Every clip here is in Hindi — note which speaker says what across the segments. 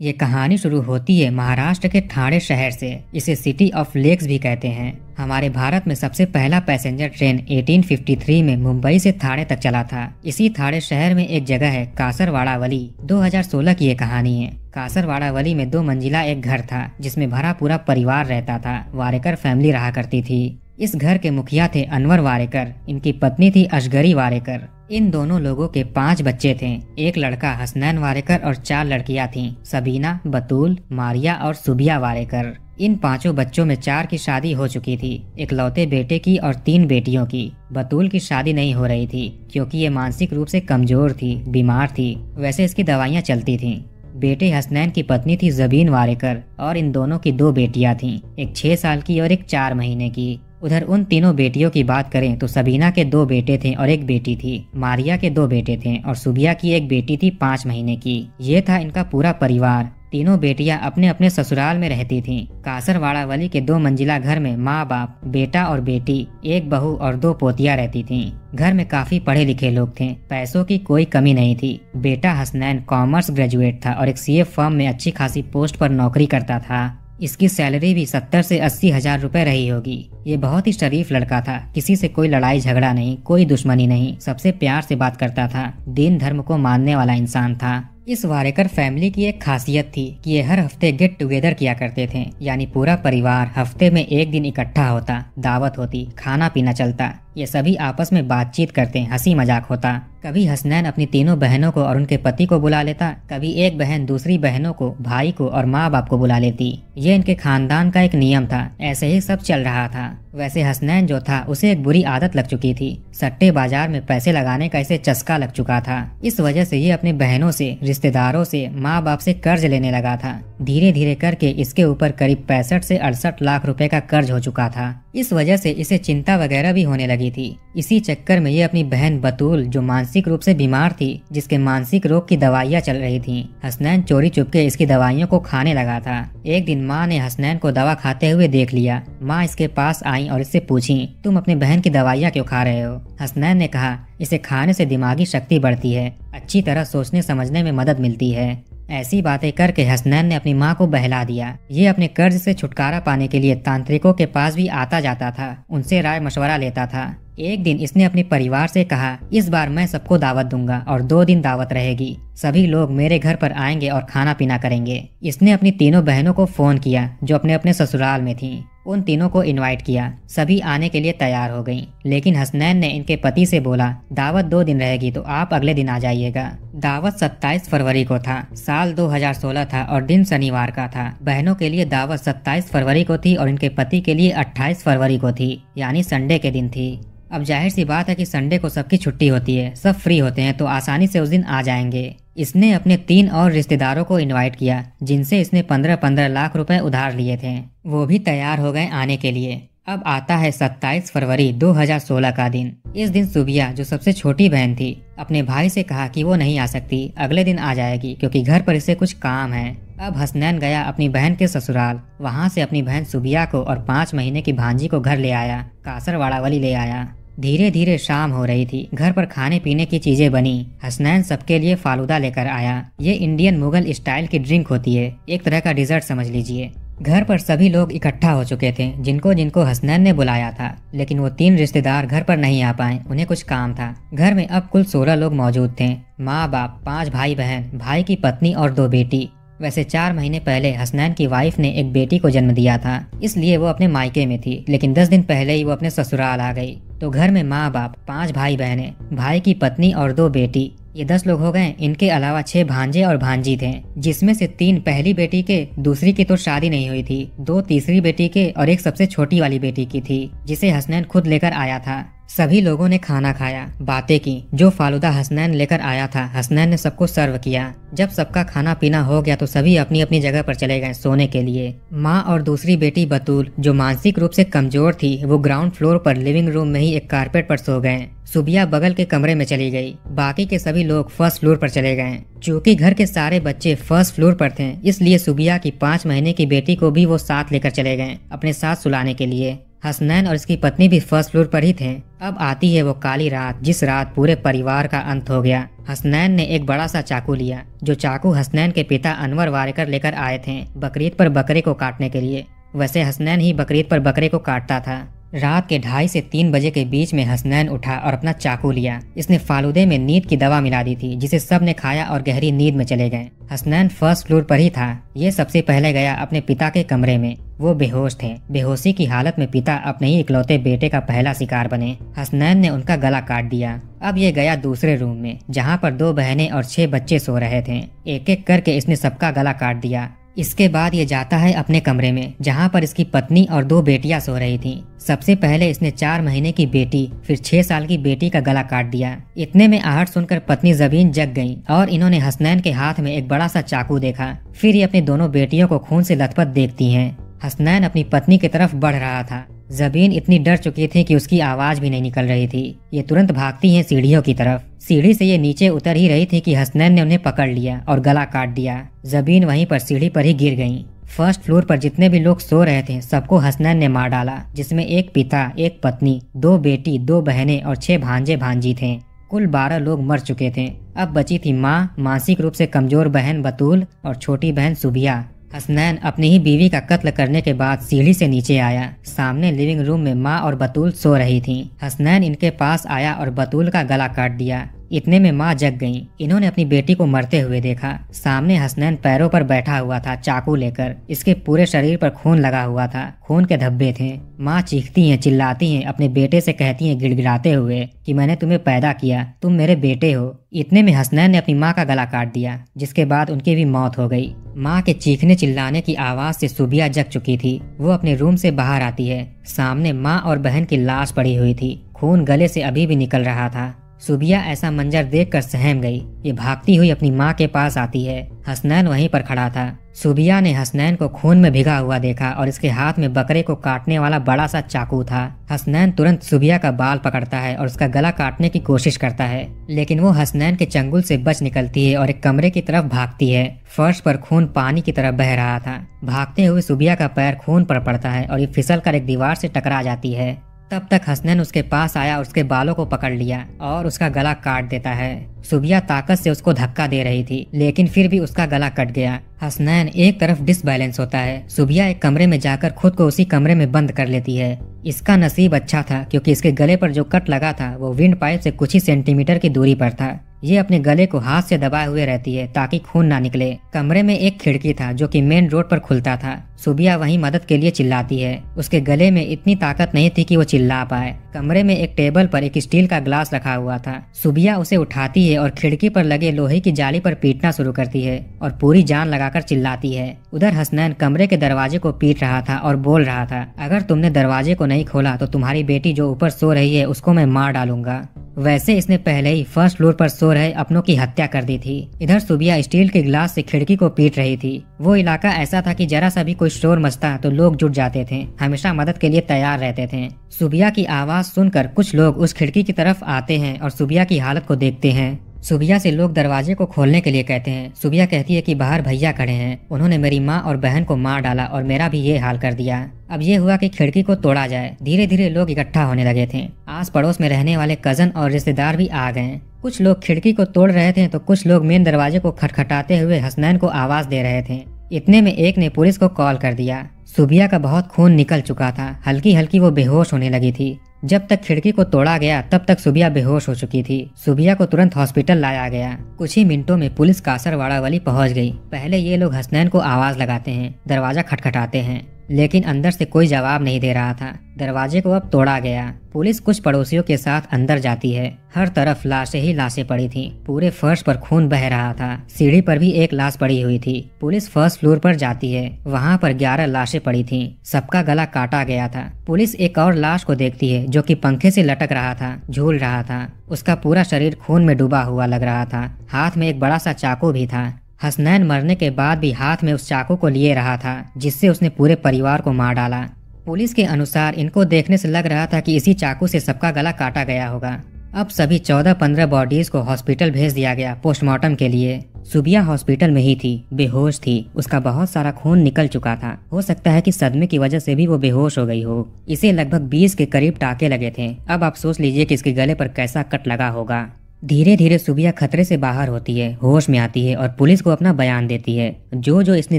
Speaker 1: ये कहानी शुरू होती है महाराष्ट्र के ठाणे शहर से। इसे सिटी ऑफ लेक्स भी कहते हैं। हमारे भारत में सबसे पहला पैसेंजर ट्रेन 1853 में मुंबई से ठाणे तक चला था। इसी ठाणे शहर में एक जगह है कासरवाड़ावली। 2016 की ये कहानी है। कासरवाड़ावली में 2 मंजिला एक घर था जिसमें भरा पूरा परिवार रहता था। वारेकर फैमिली रहा करती थी। इस घर के मुखिया थे अनवर वारेकर। इनकी पत्नी थी अशगरी वारेकर। इन दोनों लोगों के 5 बच्चे थे। एक लड़का हसनैन वारेकर और 4 लड़कियां थीं, सबीना, बतूल, मारिया और सुबिया वारेकर। इन 5 बच्चों में 4 की शादी हो चुकी थी, इकलौते बेटे की और 3 बेटियों की। बतूल की शादी नहीं हो रही थी क्योंकि ये मानसिक रूप से कमजोर थी, बीमार थी। वैसे इसकी दवाइयाँ चलती थीं। बेटे हसनैन की पत्नी थी जबीन वारेकर और इन दोनों की 2 बेटियां थीं, एक 6 साल की और एक 4 महीने की। उधर उन तीनों बेटियों की बात करें तो सबीना के 2 बेटे थे और एक बेटी थी। मारिया के 2 बेटे थे और सुबिया की एक बेटी थी 5 महीने की। ये था इनका पूरा परिवार। तीनों बेटियां अपने अपने ससुराल में रहती थीं। कासरवाड़ावली के 2 मंजिला घर में माँ बाप, बेटा और बेटी, एक बहू और 2 पोतियां रहती थीं। घर में काफी पढ़े लिखे लोग थे, पैसों की कोई कमी नहीं थी। बेटा हसनैन कॉमर्स ग्रेजुएट था और एक सीए फर्म में अच्छी खासी पोस्ट पर नौकरी करता था। इसकी सैलरी भी 70 से 80 हजार रुपए रही होगी। ये बहुत ही शरीफ लड़का था। किसी से कोई लड़ाई झगड़ा नहीं, कोई दुश्मनी नहीं, सबसे प्यार से बात करता था। दीन धर्म को मानने वाला इंसान था। इस वारेकर फैमिली की एक खासियत थी कि ये हर हफ्ते गेट टुगेदर किया करते थे, यानी पूरा परिवार हफ्ते में एक दिन इकट्ठा होता, दावत होती, खाना पीना चलता। ये सभी आपस में बातचीत करते, हंसी मजाक होता। कभी हसनैन अपनी तीनों बहनों को और उनके पति को बुला लेता, कभी एक बहन दूसरी बहनों को, भाई को और माँ बाप को बुला लेती। ये इनके खानदान का एक नियम था। ऐसे ही सब चल रहा था। वैसे हसनैन जो था उसे एक बुरी आदत लग चुकी थी। सट्टे बाजार में पैसे लगाने का इसे चस्का लग चुका था। इस वजह से ये अपने बहनों से, रिश्तेदारों से, माँ बाप से कर्ज लेने लगा था। धीरे धीरे करके इसके ऊपर करीब 65 से 68 लाख रुपए का कर्ज हो चुका था। इस वजह से इसे चिंता वगैरह भी होने लगी थी। इसी चक्कर में ये अपनी बहन बतूल, जो मानसिक रूप से बीमार थी, जिसके मानसिक रोग की दवाइयाँ चल रही थीं, हसनैन चोरी चुपके इसकी दवाइयों को खाने लगा था। एक दिन माँ ने हसनैन को दवा खाते हुए देख लिया। माँ इसके पास आई और इससे पूछी, तुम अपने बहन की दवाइयाँ क्यों खा रहे हो? हसनैन ने कहा, इसे खाने से दिमागी शक्ति बढ़ती है, अच्छी तरह सोचने समझने में मदद मिलती है। ऐसी बातें करके हसनैन ने अपनी माँ को बहला दिया। ये अपने कर्ज से छुटकारा पाने के लिए तांत्रिकों के पास भी आता जाता था, उनसे राय मशवरा लेता था। एक दिन इसने अपने परिवार से कहा, इस बार मैं सबको दावत दूंगा और 2 दिन दावत रहेगी। सभी लोग मेरे घर पर आएंगे और खाना पीना करेंगे। इसने अपनी तीनों बहनों को फोन किया जो अपने अपने ससुराल में थीं। उन तीनों को इनवाइट किया। सभी आने के लिए तैयार हो गईं। लेकिन हसनैन ने इनके पति से बोला, दावत 2 दिन रहेगी तो आप अगले दिन आ जाइएगा। दावत 27 फरवरी को था। साल 2016 था और दिन शनिवार का था। बहनों के लिए दावत 27 फरवरी को थी और इनके पति के लिए 28 फरवरी को थी, यानी संडे के दिन थी। अब जाहिर सी बात है कि संडे को सबकी छुट्टी होती है, सब फ्री होते हैं, तो आसानी से उस दिन आ जाएंगे। इसने अपने 3 और रिश्तेदारों को इनवाइट किया जिनसे इसने 15-15 लाख रुपए उधार लिए थे। वो भी तैयार हो गए आने के लिए। अब आता है 27 फरवरी 2016 का दिन। इस दिन सुबिया, जो सबसे छोटी बहन थी, अपने भाई से कहा कि वो नहीं आ सकती, अगले दिन आ जाएगी क्योंकि घर पर इसे कुछ काम है। अब हसनैन गया अपनी बहन के ससुराल। वहाँ से अपनी बहन सुबिया को और 5 महीने की भांजी को घर ले आया, कासरवाड़ावली ले आया। धीरे धीरे शाम हो रही थी। घर पर खाने पीने की चीजें बनी। हसनैन सबके लिए फालूदा लेकर आया। ये इंडियन मुगल स्टाइल की ड्रिंक होती है, एक तरह का डिजर्ट समझ लीजिए। घर पर सभी लोग इकट्ठा हो चुके थे जिनको जिनको हसनैन ने बुलाया था, लेकिन वो 3 रिश्तेदार घर पर नहीं आ पाए, उन्हें कुछ काम था। घर में अब कुल 16 लोग मौजूद थे। माँ बाप, 5 भाई बहन, भाई की पत्नी और 2 बेटी। वैसे 4 महीने पहले हसनैन की वाइफ ने एक बेटी को जन्म दिया था, इसलिए वो अपने मायके में थी, लेकिन 10 दिन पहले ही वो अपने ससुराल आ गई। तो घर में माँ बाप, 5 भाई बहनें, भाई की पत्नी और 2 बेटी, ये 10 लोग हो गए। इनके अलावा 6 भांजे और भांजी थे, जिसमें से 3 पहली बेटी के, दूसरी की तो शादी नहीं हुई थी, 2 तीसरी बेटी के और एक सबसे छोटी वाली बेटी की थी, जिसे हसनैन खुद लेकर आया था। सभी लोगों ने खाना खाया, बातें की। जो फालूदा हसनैन लेकर आया था, हसनैन ने सबको सर्व किया। जब सबका खाना पीना हो गया तो सभी अपनी अपनी जगह पर चले गए सोने के लिए। माँ और दूसरी बेटी बतूल, जो मानसिक रूप से कमजोर थी, वो ग्राउंड फ्लोर पर लिविंग रूम में ही एक कारपेट पर सो गए। सुबिया बगल के कमरे में चली गई। बाकी के सभी लोग फर्स्ट फ्लोर पर चले गए। चूंकि घर के सारे बच्चे फर्स्ट फ्लोर पर थे, इसलिए सुबिया की 5 महीने की बेटी को भी वो साथ लेकर चले गए अपने साथ सुलाने के लिए। हसनैन और इसकी पत्नी भी फर्स्ट फ्लोर पर ही थे। अब आती है वो काली रात, जिस रात पूरे परिवार का अंत हो गया। हसनैन ने एक बड़ा सा चाकू लिया, जो चाकू हसनैन के पिता अनवर वारेकर लेकर आए थे बकरीद पर बकरे को काटने के लिए। वैसे हसनैन ही बकरीद पर बकरे को काटता था। रात के 2:30 से 3 बजे के बीच में हसनैन उठा और अपना चाकू लिया। इसने फालूदे में नींद की दवा मिला दी थी, जिसे सब ने खाया और गहरी नींद में चले गए। हसनैन फर्स्ट फ्लोर पर ही था। ये सबसे पहले गया अपने पिता के कमरे में। वो बेहोश थे। बेहोशी की हालत में पिता अपने ही इकलौते बेटे का पहला शिकार बने। हसनैन ने उनका गला काट दिया। अब ये गया दूसरे रूम में, जहाँ पर 2 बहनें और 6 बच्चे सो रहे थे। एक एक करके इसने सबका गला काट दिया। इसके बाद ये जाता है अपने कमरे में, जहाँ पर इसकी पत्नी और 2 बेटियां सो रही थीं। सबसे पहले इसने 4 महीने की बेटी, फिर 6 साल की बेटी का गला काट दिया। इतने में आहट सुनकर पत्नी ज़बीन जग गई और इन्होंने हसनैन के हाथ में एक बड़ा सा चाकू देखा। फिर ये अपनी दोनों बेटियों को खून से लथपथ देखती हैं। हसनैन अपनी पत्नी की तरफ बढ़ रहा था। ज़बीन इतनी डर चुकी थी कि उसकी आवाज भी नहीं निकल रही थी। ये तुरंत भागती हैं सीढ़ियों की तरफ। सीढ़ी से ये नीचे उतर ही रही थी कि हसनैन ने उन्हें पकड़ लिया और गला काट दिया। ज़बीन वहीं पर सीढ़ी पर ही गिर गईं। फर्स्ट फ्लोर पर जितने भी लोग सो रहे थे सबको हसनैन ने मार डाला, जिसमें एक पिता, एक पत्नी, 2 बेटी, 2 बहनें और 6 भांजे भांजी थे। कुल 12 लोग मर चुके थे। अब बची थी माँ, मानसिक रूप से कमजोर बहन बतूल और छोटी बहन सुबिया। हसनैन अपनी ही बीवी का कत्ल करने के बाद सीढ़ी से नीचे आया। सामने लिविंग रूम में माँ और बतूल सो रही थीं। हसनैन इनके पास आया और बतूल का गला काट दिया। इतने में माँ जग गईं। इन्होंने अपनी बेटी को मरते हुए देखा। सामने हसनैन पैरों पर बैठा हुआ था, चाकू लेकर। इसके पूरे शरीर पर खून लगा हुआ था, खून के धब्बे थे। माँ चीखती हैं, चिल्लाती हैं, अपने बेटे से कहती हैं गिड़गिड़ाते हुए कि मैंने तुम्हें पैदा किया, तुम मेरे बेटे हो। इतने में हसनैन ने अपनी माँ का गला काट दिया, जिसके बाद उनकी भी मौत हो गई। माँ के चीखने चिल्लाने की आवाज से सुबिया जग चुकी थी। वो अपने रूम से बाहर आती है। सामने माँ और बहन की लाश पड़ी हुई थी। खून गले से अभी भी निकल रहा था। सुबिया ऐसा मंजर देखकर सहम गई। ये भागती हुई अपनी माँ के पास आती है। हसनैन वहीं पर खड़ा था। सुबिया ने हसनैन को खून में भिगा हुआ देखा और इसके हाथ में बकरे को काटने वाला बड़ा सा चाकू था। हसनैन तुरंत सुबिया का बाल पकड़ता है और उसका गला काटने की कोशिश करता है, लेकिन वो हसनैन के चंगुल से बच निकलती है और एक कमरे की तरफ भागती है। फर्श पर खून पानी की तरह बह रहा था। भागते हुए सुबिया का पैर खून पर पड़ता है और ये फिसल कर एक दीवार से टकरा जाती है। तब तक हसनैन उसके पास आया और उसके बालों को पकड़ लिया और उसका गला काट देता है। सुबिया ताकत से उसको धक्का दे रही थी, लेकिन फिर भी उसका गला कट गया। हसनैन एक तरफ डिसबैलेंस होता है। सुबिया एक कमरे में जाकर खुद को उसी कमरे में बंद कर लेती है। इसका नसीब अच्छा था, क्योंकि इसके गले पर जो कट लगा था वो विंड पाइप से कुछ ही सेंटीमीटर की दूरी पर था। ये अपने गले को हाथ से दबाए हुए रहती है ताकि खून ना निकले। कमरे में एक खिड़की था जो कि मेन रोड पर खुलता था। सुबिया वहीं मदद के लिए चिल्लाती है। उसके गले में इतनी ताकत नहीं थी कि वो चिल्ला पाए। कमरे में एक टेबल पर एक स्टील का ग्लास रखा हुआ था। सुबिया उसे उठाती है और खिड़की पर लगे लोहे की जाली पर पीटना शुरू करती है और पूरी जान लगाकर चिल्लाती है। उधर हसनैन कमरे के दरवाजे को पीट रहा था और बोल रहा था, अगर तुमने दरवाजे को नहीं खोला तो तुम्हारी बेटी जो ऊपर सो रही है उसको मैं मार डालूंगा। वैसे इसने पहले ही फर्स्ट फ्लोर पर सो रहे अपनों की हत्या कर दी थी। इधर सुबिया स्टील के गिलास से खिड़की को पीट रही थी। वो इलाका ऐसा था कि जरा सा भी कोई शोर मचता तो लोग जुट जाते थे, हमेशा मदद के लिए तैयार रहते थे। सुबिया की आवाज सुनकर कुछ लोग उस खिड़की की तरफ आते हैं और सुबिया की हालत को देखते हैं। सुबिया से लोग दरवाजे को खोलने के लिए कहते हैं। सुबिया कहती है कि बाहर भैया खड़े हैं, उन्होंने मेरी माँ और बहन को मार डाला और मेरा भी ये हाल कर दिया। अब ये हुआ कि खिड़की को तोड़ा जाए। धीरे धीरे लोग इकट्ठा होने लगे थे। आस पड़ोस में रहने वाले कजन और रिश्तेदार भी आ गए। कुछ लोग खिड़की को तोड़ रहे थे तो कुछ लोग मेन दरवाजे को खटखटाते हुए हसनैन को आवाज दे रहे थे। इतने में एक ने पुलिस को कॉल कर दिया। सुबिया का बहुत खून निकल चुका था। हल्की हल्की वो बेहोश होने लगी थी। जब तक खिड़की को तोड़ा गया तब तक सुबिया बेहोश हो चुकी थी। सुबिया को तुरंत हॉस्पिटल लाया गया। कुछ ही मिनटों में पुलिस कासरवाड़ा वाली पहुंच गई। पहले ये लोग हसनैन को आवाज लगाते हैं, दरवाजा खटखटाते हैं, लेकिन अंदर से कोई जवाब नहीं दे रहा था। दरवाजे को अब तोड़ा गया। पुलिस कुछ पड़ोसियों के साथ अंदर जाती है। हर तरफ लाशें ही लाशें पड़ी थीं। पूरे फर्श पर खून बह रहा था। सीढ़ी पर भी एक लाश पड़ी हुई थी। पुलिस फर्स्ट फ्लोर पर जाती है। वहाँ पर 11 लाशें पड़ी थीं। सबका गला काटा गया था। पुलिस एक और लाश को देखती है जो कि पंखे से लटक रहा था, झूल रहा था। उसका पूरा शरीर खून में डूबा हुआ लग रहा था। हाथ में एक बड़ा सा चाकू भी था। हसनैन मरने के बाद भी हाथ में उस चाकू को लिए रहा था जिससे उसने पूरे परिवार को मार डाला। पुलिस के अनुसार इनको देखने से लग रहा था कि इसी चाकू से सबका गला काटा गया होगा। अब सभी 14-15 बॉडीज को हॉस्पिटल भेज दिया गया पोस्टमार्टम के लिए। सुबिया हॉस्पिटल में ही थी, बेहोश थी, उसका बहुत सारा खून निकल चुका था। हो सकता है कि सदमे की वजह से भी वो बेहोश हो गई हो। इसे लगभग 20 के करीब टाके लगे थे। अब आप सोच लीजिए कि इसके गले पर कैसा कट लगा होगा। धीरे धीरे सुबिया खतरे से बाहर होती है, होश में आती है और पुलिस को अपना बयान देती है। जो इसने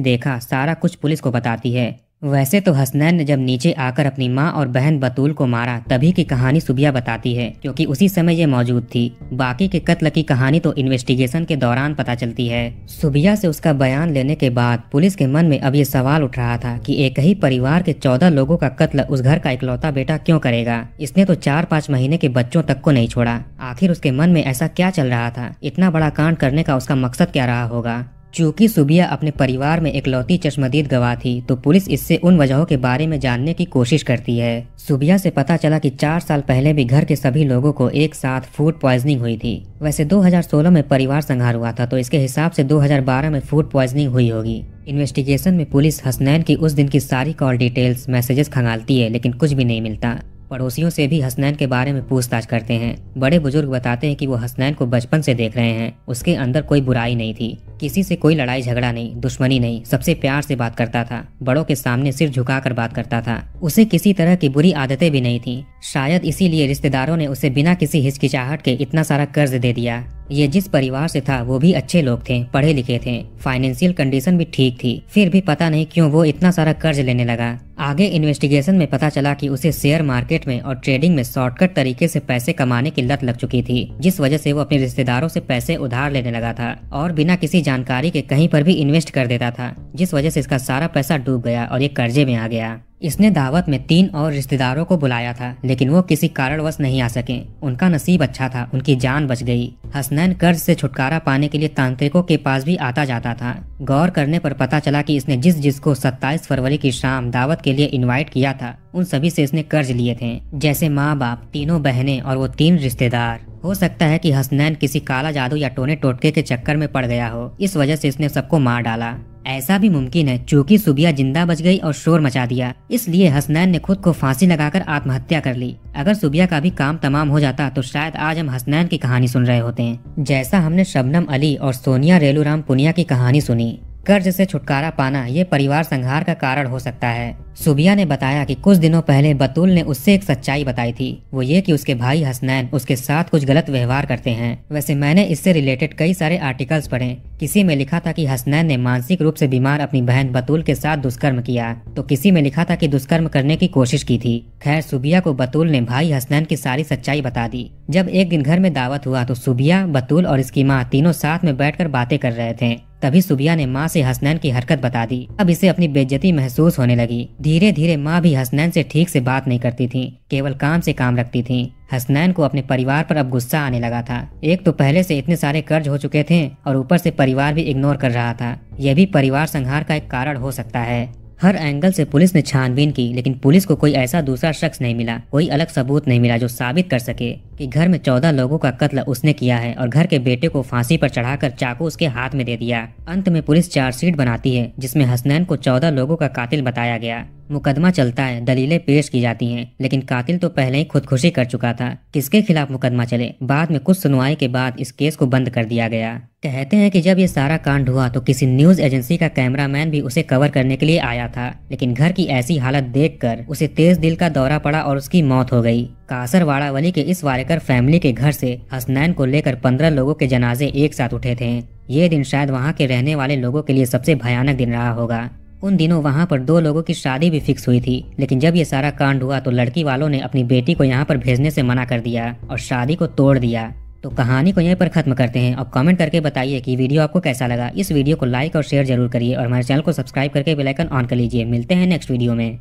Speaker 1: देखा सारा कुछ पुलिस को बताती है। वैसे तो हसनैन ने जब नीचे आकर अपनी माँ और बहन बतूल को मारा तभी की कहानी सुबिया बताती है, क्योंकि उसी समय ये मौजूद थी। बाकी के कत्ल की कहानी तो इन्वेस्टिगेशन के दौरान पता चलती है। सुबिया से उसका बयान लेने के बाद पुलिस के मन में अब ये सवाल उठ रहा था कि एक ही परिवार के 14 लोगों का कत्ल उस घर का इकलौता बेटा क्यों करेगा। इसने तो 4-5 महीने के बच्चों तक को नहीं छोड़ा। आखिर उसके मन में ऐसा क्या चल रहा था? इतना बड़ा कांड करने का उसका मकसद क्या रहा होगा? चूंकि सुबिया अपने परिवार में इकलौती चश्मदीद गवाह थी तो पुलिस इससे उन वजहों के बारे में जानने की कोशिश करती है। सुबिया से पता चला कि 4 साल पहले भी घर के सभी लोगों को एक साथ फूड पॉइजनिंग हुई थी। वैसे 2016 में परिवार संहार हुआ था तो इसके हिसाब से 2012 में फूड पॉइजनिंग हुई होगी। इन्वेस्टिगेशन में पुलिस हसनैन की उस दिन की सारी कॉल डिटेल्स, मैसेजेस खंगालती है, लेकिन कुछ भी नहीं मिलता। पड़ोसियों से भी हसनैन के बारे में पूछताछ करते हैं। बड़े बुजुर्ग बताते हैं कि वो हसनैन को बचपन से देख रहे हैं। उसके अंदर कोई बुराई नहीं थी, किसी से कोई लड़ाई झगड़ा नहीं, दुश्मनी नहीं, सबसे प्यार से बात करता था, बड़ों के सामने सिर झुकाकर बात करता था। उसे किसी तरह की बुरी आदतें भी नहीं थी। शायद इसीलिए रिश्तेदारों ने उसे बिना किसी हिचकिचाहट के इतना सारा कर्ज दे दिया। ये जिस परिवार से था वो भी अच्छे लोग थे, पढ़े लिखे थे, फाइनेंशियल कंडीशन भी ठीक थी, फिर भी पता नहीं क्यों वो इतना सारा कर्ज लेने लगा। आगे इन्वेस्टिगेशन में पता चला कि उसे शेयर मार्केट में और ट्रेडिंग में शॉर्टकट तरीके से पैसे कमाने की लत लग चुकी थी, जिस वजह से वो अपने रिश्तेदारों से पैसे उधार लेने लगा था और बिना किसी जानकारी के कहीं पर भी इन्वेस्ट कर देता था, जिस वजह से इसका सारा पैसा डूब गया और ये कर्जे में आ गया। इसने दावत में 3 और रिश्तेदारों को बुलाया था, लेकिन वो किसी कारणवश नहीं आ सके। उनका नसीब अच्छा था, उनकी जान बच गई। हसनैन कर्ज से छुटकारा पाने के लिए तांत्रिकों के पास भी आता जाता था। गौर करने पर पता चला कि इसने जिसको 27 फरवरी की शाम दावत के लिए इनवाइट किया था उन सभी से इसने कर्ज लिए थे, जैसे माँ बाप, 3 बहनें और वो 3 रिश्तेदार। हो सकता है कि हसनैन किसी काला जादू या टोने टोटके के चक्कर में पड़ गया हो, इस वजह से इसने सबको मार डाला। ऐसा भी मुमकिन है चूंकि सुबिया जिंदा बच गई और शोर मचा दिया, इसलिए हसनैन ने खुद को फांसी लगाकर आत्महत्या कर ली। अगर सुबिया का भी काम तमाम हो जाता तो शायद आज हम हसनैन की कहानी सुन रहे होते हैं, जैसा हमने शबनम अली और सोनिया रेलूराम पुनिया की कहानी सुनी। कर्ज से छुटकारा पाना ये परिवार संहार का कारण हो सकता है। सुबिया ने बताया कि कुछ दिनों पहले बतूल ने उससे एक सच्चाई बताई थी, वो ये कि उसके भाई हसनैन उसके साथ कुछ गलत व्यवहार करते हैं। वैसे मैंने इससे रिलेटेड कई सारे आर्टिकल्स पढ़े। किसी में लिखा था कि हसनैन ने मानसिक रूप से बीमार अपनी बहन बतूल के साथ दुष्कर्म किया, तो किसी में लिखा था कि दुष्कर्म करने की कोशिश की थी। खैर, सुबिया को बतूल ने भाई हसनैन की सारी सच्चाई बता दी। जब एक दिन घर में दावत हुआ तो सुबिया, बतूल और इसकी माँ तीनों साथ में बैठकर बातें कर रहे थे। तभी सुबिया ने माँ से हसनैन की हरकत बता दी। अब इसे अपनी बेइज्जती महसूस होने लगी। धीरे धीरे माँ भी हसनैन से ठीक से बात नहीं करती थी, केवल काम से काम रखती थी। हसनैन को अपने परिवार पर अब गुस्सा आने लगा था। एक तो पहले से इतने सारे कर्ज हो चुके थे और ऊपर से परिवार भी इग्नोर कर रहा था। यह भी परिवार संहार का एक कारण हो सकता है। हर एंगल से पुलिस ने छानबीन की, लेकिन पुलिस को कोई ऐसा दूसरा शख्स नहीं मिला, कोई अलग सबूत नहीं मिला जो साबित कर सके कि घर में 14 लोगों का कत्ल उसने किया है और घर के बेटे को फांसी पर चढ़ाकर चाकू उसके हाथ में दे दिया। अंत में पुलिस चार्जशीट बनाती है जिसमें हसनैन को 14 लोगों का कातिल बताया गया। मुकदमा चलता है, दलीलें पेश की जाती हैं, लेकिन कातिल तो पहले ही खुदकुशी कर चुका था। किसके खिलाफ मुकदमा चले? बाद में कुछ सुनवाई के बाद इस केस को बंद कर दिया गया। कहते हैं कि जब ये सारा कांड हुआ तो किसी न्यूज एजेंसी का कैमरामैन भी उसे कवर करने के लिए आया था, लेकिन घर की ऐसी हालत देखकर उसे तेज दिल का दौरा पड़ा और उसकी मौत हो गई। कासरवाड़ा वली के इस वारेकर फैमिली के घर से हसनैन को लेकर 15 लोगों के जनाजे एक साथ उठे थे। ये दिन शायद वहाँ के रहने वाले लोगों के लिए सबसे भयानक दिन रहा होगा। उन दिनों वहाँ पर 2 लोगों की शादी भी फिक्स हुई थी, लेकिन जब ये सारा कांड हुआ तो लड़की वालों ने अपनी बेटी को यहाँ पर भेजने से मना कर दिया और शादी को तोड़ दिया। तो कहानी को यहीं पर खत्म करते हैं और कमेंट करके बताइए कि वीडियो आपको कैसा लगा। इस वीडियो को लाइक और शेयर जरूर करिए और हमारे चैनल को सब्सक्राइब करके बेल आइकन ऑन कर लीजिए। मिलते हैं नेक्स्ट वीडियो में।